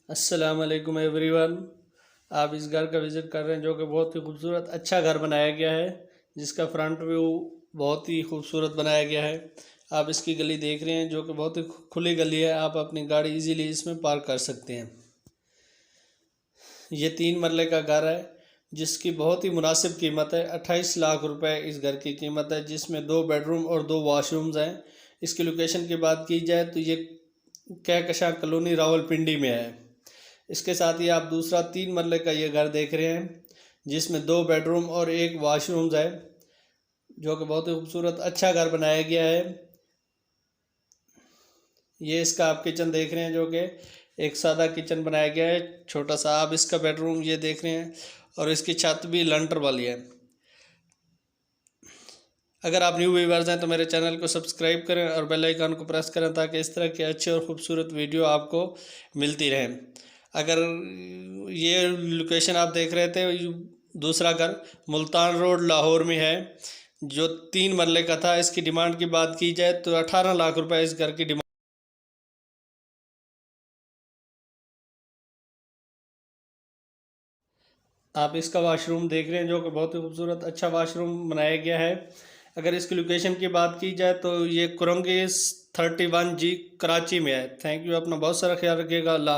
अस्सलाम वालेकुम एवरीवन। आप इस घर का विज़िट कर रहे हैं जो कि बहुत ही खूबसूरत अच्छा घर बनाया गया है, जिसका फ्रंट व्यू बहुत ही खूबसूरत बनाया गया है। आप इसकी गली देख रहे हैं जो कि बहुत ही खुली गली है। आप अपनी गाड़ी इजीली इसमें पार्क कर सकते हैं। ये 3 मरले का घर है जिसकी बहुत ही मुनासिब कीमत है। 28 लाख रुपए इस घर की कीमत है, जिसमें 2 बेडरूम और 2 वॉशरूम्स हैं। इसकी लोकेशन की बात की जाए तो ये कहकशां कॉलोनी रावलपिंडी में है। इसके साथ ही आप दूसरा 3 मरले का ये घर देख रहे हैं जिसमें 2 बेडरूम और 1 वॉशरूम्स है, जो कि बहुत ही खूबसूरत अच्छा घर बनाया गया है। ये इसका आप किचन देख रहे हैं जो कि एक सादा किचन बनाया गया है, छोटा सा। आप इसका बेडरूम ये देख रहे हैं और इसकी छत भी लंटर वाली है। अगर आप न्यू व्यूअर्स हैं तो मेरे चैनल को सब्सक्राइब करें और बेल आइकन को प्रेस करें ताकि इस तरह के अच्छे और ख़ूबसूरत वीडियो आपको मिलती रहें। अगर ये लोकेशन आप देख रहे थे, दूसरा घर मुल्तान रोड लाहौर में है जो 3 मरले का था। इसकी डिमांड की बात की जाए तो 18 लाख रुपए इस घर की डिमांड। आप इसका वाशरूम देख रहे हैं जो कि बहुत ही खूबसूरत अच्छा वाशरूम बनाया गया है। अगर इसकी लोकेशन की बात की जाए तो ये कुरंगी 31G कराची में है। Thank you. अपना बहुत सारा ख्याल रखिएगा। अल्लाह।